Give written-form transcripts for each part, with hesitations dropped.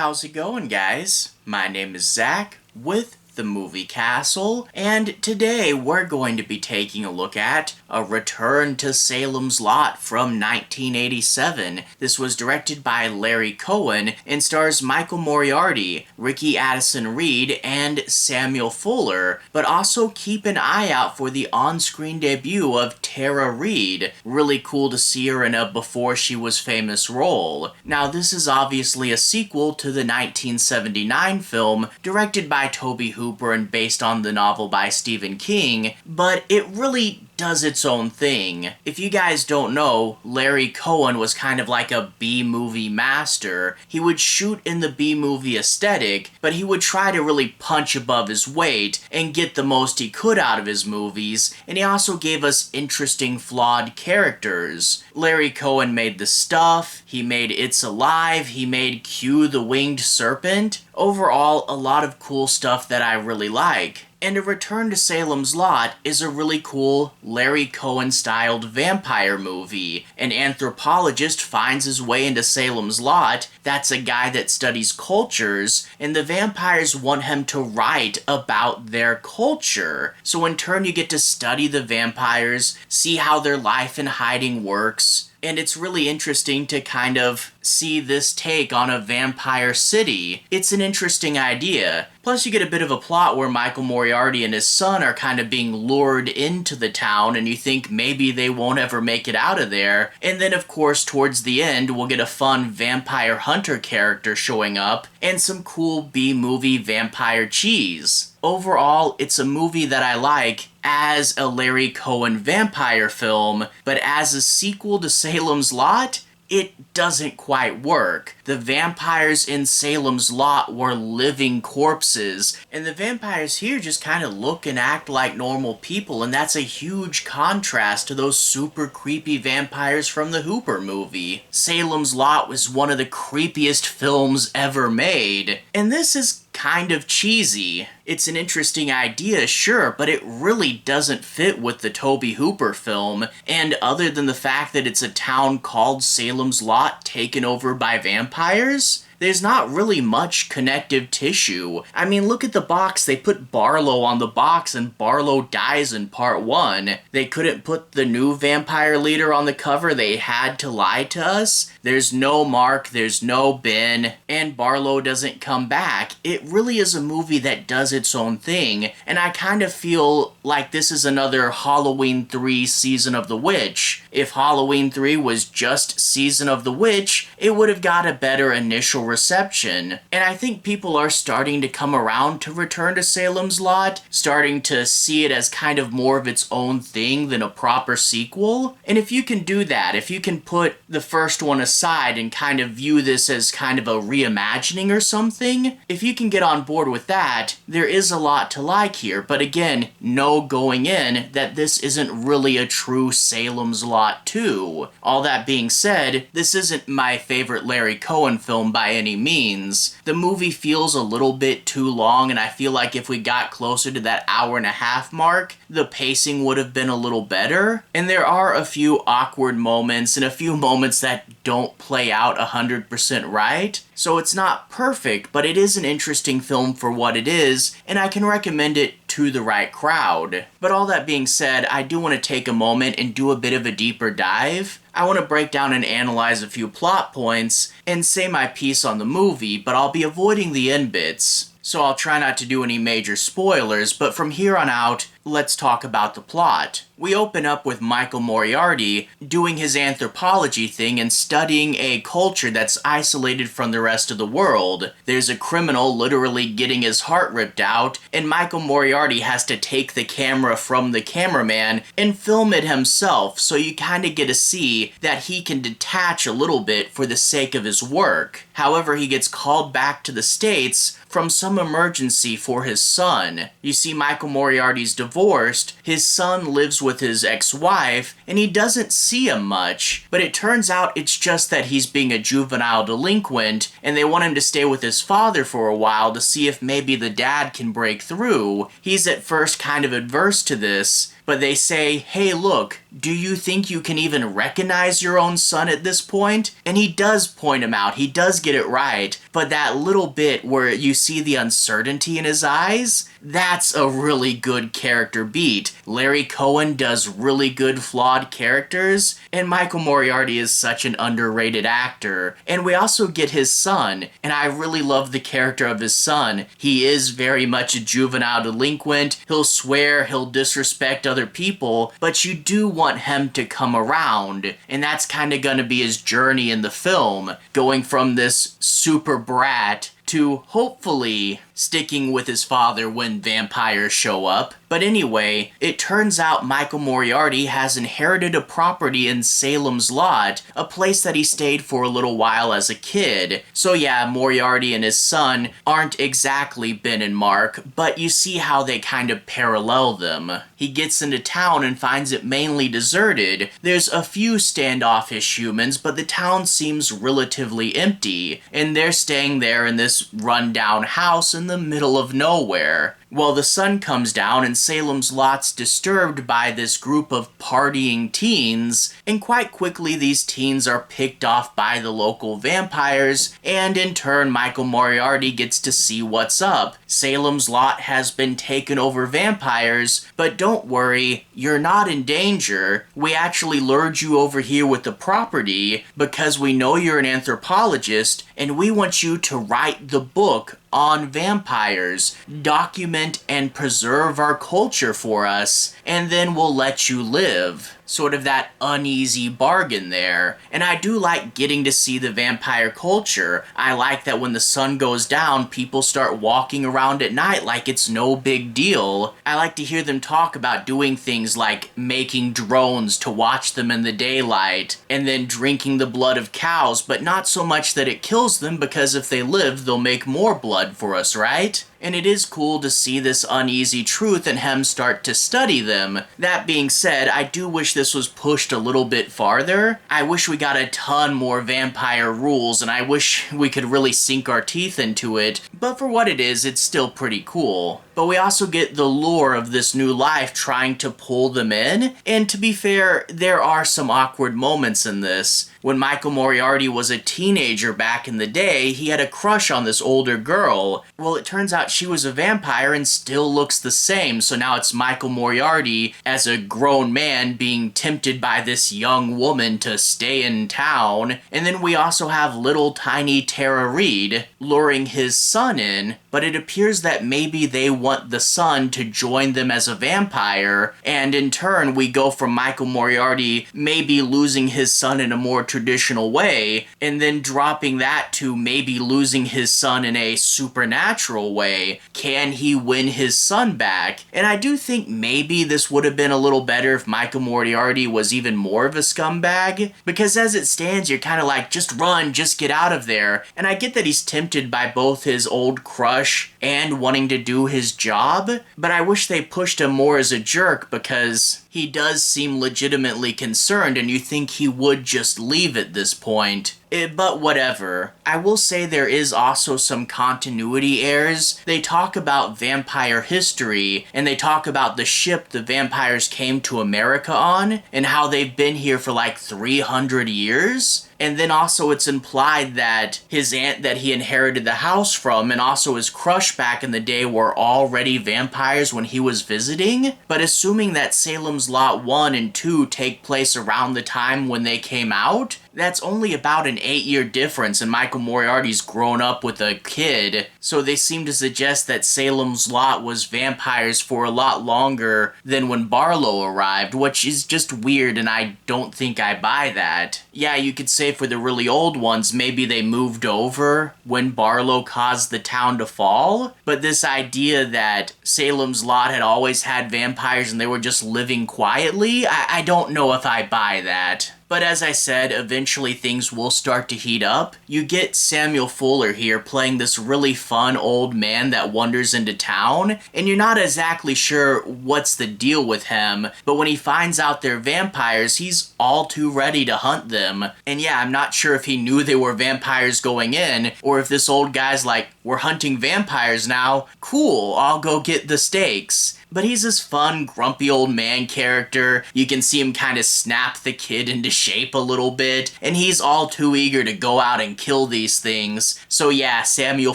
how's it going, guys? My name is Zach with the Movie Castle, and today we're going to be taking a look at A Return to Salem's Lot from 1987. This was directed by Larry Cohen and stars Michael Moriarty, Addison Reed, and Samuel Fuller, but also keep an eye out for the on-screen debut of Tara Reid. Really cool to see her in a before she was famous role. Now, this is obviously a sequel to the 1979 film directed by Tobe Hooper and based on the novel by Stephen King, but it really does its own thing. If you guys don't know, Larry Cohen was kind of like a B-movie master. He would shoot in the B-movie aesthetic, but he would try to really punch above his weight and get the most he could out of his movies, and he also gave us interesting, flawed characters. Larry Cohen made The Stuff, he made It's Alive, he made Q the Winged Serpent. Overall, a lot of cool stuff that I really like. And A Return to Salem's Lot is a really cool Larry Cohen-styled vampire movie. An anthropologist finds his way into Salem's Lot, that's a guy that studies cultures, and the vampires want him to write about their culture. So in turn you get to study the vampires, see how their life in hiding works, and it's really interesting to kind of see this take on a vampire city. It's an interesting idea. Plus you get a bit of a plot where Michael Moriarty and his son are kind of being lured into the town and you think maybe they won't ever make it out of there. And then of course towards the end we'll get a fun vampire hunter character showing up and some cool B-movie vampire cheese. Overall, it's a movie that I like as a Larry Cohen vampire film, but as a sequel to Salem's Lot, it doesn't quite work. The vampires in Salem's Lot were living corpses, and the vampires here just kind of look and act like normal people, and that's a huge contrast to those super creepy vampires from the Hooper movie. Salem's Lot was one of the creepiest films ever made, and this is kind of cheesy. It's an interesting idea, sure, but it really doesn't fit with the Tobe Hooper film, and other than the fact that it's a town called Salem's Lot taken over by vampires, there's not really much connective tissue. I mean, look at the box. They put Barlow on the box and Barlow dies in part 1. They couldn't put the new vampire leader on the cover. They had to lie to us. There's no Mark, there's no Ben, and Barlow doesn't come back. It really is a movie that does its own thing, and I kind of feel like this is another Halloween 3 Season of the Witch. If Halloween 3 was just Season of the Witch, it would have got a better initial reception. And I think people are starting to come around to Return to Salem's Lot, starting to see it as kind of more of its own thing than a proper sequel. And if you can do that, if you can put the first one aside and kind of view this as kind of a reimagining or something, if you can get on board with that, there is a lot to like here. But again, know going in that this isn't really a true Salem's Lot 2. All that being said, this isn't my favorite Larry Cohen film by any means. The movie feels a little bit too long, and I feel like if we got closer to that hour-and-a-half mark, the pacing would have been a little better. And there are a few awkward moments and a few moments that don't play out 100% right. So it's not perfect, but it is an interesting film for what it is, and I can recommend it to the right crowd. But all that being said, I do want to take a moment and do a bit of a deeper dive. I want to break down and analyze a few plot points and say my piece on the movie, but I'll be avoiding the end bits. So I'll try not to do any major spoilers, but from here on out, let's talk about the plot. We open up with Michael Moriarty doing his anthropology thing and studying a culture that's isolated from the rest of the world. There's a criminal literally getting his heart ripped out, and Michael Moriarty has to take the camera from the cameraman and film it himself, so you kind of get to see that he can detach a little bit for the sake of his work. However, he gets called back to the States from some emergency for his son. You see, Michael Moriarty's divorced, his son lives with his ex-wife, and he doesn't see him much, but it turns out it's just that he's being a juvenile delinquent, and they want him to stay with his father for a while to see if maybe the dad can break through. He's at first kind of adverse to this, but they say, hey look, do you think you can even recognize your own son at this point? And he does point him out, he does get it right, but that little bit where you see the uncertainty in his eyes, that's a really good character beat. Larry Cohen does really good flawed characters, and Michael Moriarty is such an underrated actor. And we also get his son, and I really love the character of his son. He is very much a juvenile delinquent, he'll swear, he'll disrespect other people, but you do want him to come around, and that's kind of gonna be his journey in the film, going from this super brat to hopefully sticking with his father when vampires show up. But anyway, it turns out Michael Moriarty has inherited a property in Salem's Lot, a place that he stayed for a little while as a kid. So yeah, Moriarty and his son aren't exactly Ben and Mark, but you see how they kind of parallel them. He gets into town and finds it mainly deserted. There's a few standoffish humans, but the town seems relatively empty, and they're staying there in this rundown house in the middle of nowhere. Well, the sun comes down and Salem's Lot's disturbed by this group of partying teens, and quite quickly these teens are picked off by the local vampires, and in turn Michael Moriarty gets to see what's up. Salem's Lot has been taken over vampires, but don't worry, you're not in danger. We actually lured you over here with the property because we know you're an anthropologist, and we want you to write the book on vampires, document and preserve our culture for us, and then we'll let you live. Sort of that uneasy bargain there. And I do like getting to see the vampire culture. I like that when the sun goes down, people start walking around at night like it's no big deal. I like to hear them talk about doing things like making drones to watch them in the daylight, and then drinking the blood of cows, but not so much that it kills them, because if they live, they'll make more blood for us, right? And it is cool to see this uneasy truth and him start to study them. That being said, I do wish this was pushed a little bit farther. I wish we got a ton more vampire rules, and I wish we could really sink our teeth into it. But for what it is, it's still pretty cool. But we also get the lure of this new life trying to pull them in, and to be fair, there are some awkward moments in this. When Michael Moriarty was a teenager back in the day, he had a crush on this older girl. Well, it turns out she was a vampire and still looks the same, so now it's Michael Moriarty as a grown man being tempted by this young woman to stay in town. And then we also have little tiny Tara Reid luring his son in, but it appears that maybe they want the son to join them as a vampire, and in turn we go from Michael Moriarty maybe losing his son in a more traditional way, and then dropping that to maybe losing his son in a supernatural way. Can he win his son back? And I do think maybe this would have been a little better if Michael Moriarty was even more of a scumbag, because as it stands you're kind of like, just run, just get out of there. And I get that he's tempted by both his old crush and wanting to do his job, but I wish they pushed him more as a jerk, because he does seem legitimately concerned and you think he would just leave at this point. But whatever. I will say there is also some continuity errors. They talk about vampire history, and they talk about the ship the vampires came to America on, and how they've been here for like 300 years. And then also it's implied that his aunt that he inherited the house from, and also his crush back in the day, were already vampires when he was visiting. But assuming that Salem's Lot 1 and 2 take place around the time when they came out, that's only about an 8-year difference, and Michael Moriarty's grown up with a kid, so they seem to suggest that Salem's Lot was vampires for a lot longer than when Barlow arrived, which is just weird, and I don't think I buy that. Yeah, you could say for the really old ones, maybe they moved over when Barlow caused the town to fall, but this idea that Salem's Lot had always had vampires and they were just living quietly, I don't know if I buy that. But as I said, eventually things will start to heat up. You get Samuel Fuller here playing this really fun old man that wanders into town, and you're not exactly sure what's the deal with him, but when he finds out they're vampires, he's all too ready to hunt them. And yeah, I'm not sure if he knew they were vampires going in, or if this old guy's like, we're hunting vampires now, cool, I'll go get the steaks. But he's this fun, grumpy old man character. You can see him kind of snap the kid into shape a little bit, and he's all too eager to go out and kill these things. So yeah, Samuel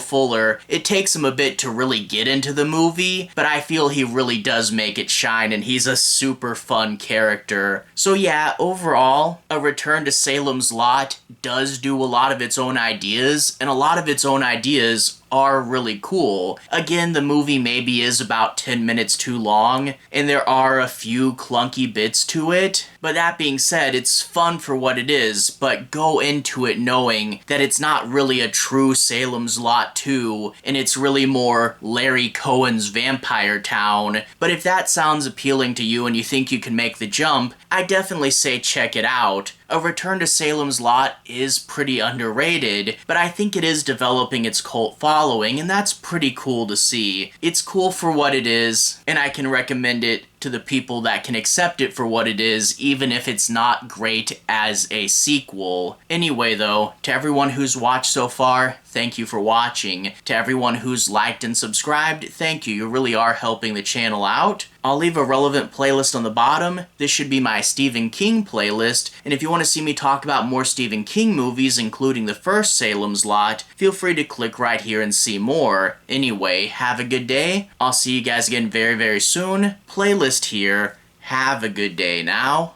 Fuller, it takes him a bit to really get into the movie, but I feel he really does make it shine, and he's a super fun character. So yeah, overall, A Return to Salem's Lot does do a lot of its own ideas, and a lot of its own ideas are really cool. Again, the movie maybe is about 10 minutes too long, and there are a few clunky bits to it, but that being said, it's fun for what it is, but go into it knowing that it's not really a true Salem's Lot 2, and it's really more Larry Cohen's Vampire Town. But if that sounds appealing to you and you think you can make the jump, I definitely say check it out. A Return to Salem's Lot is pretty underrated, but I think it is developing its cult following, and that's pretty cool to see. It's cool for what it is, and I can recommend it to the people that can accept it for what it is, even if it's not great as a sequel. Anyway though, to everyone who's watched so far, thank you for watching. To everyone who's liked and subscribed, thank you. You really are helping the channel out. I'll leave a relevant playlist on the bottom. This should be my Stephen King playlist, and if you want to see me talk about more Stephen King movies, including the first Salem's Lot, feel free to click right here and see more. Anyway, have a good day. I'll see you guys again very, very soon. Playlist here. Have a good day now.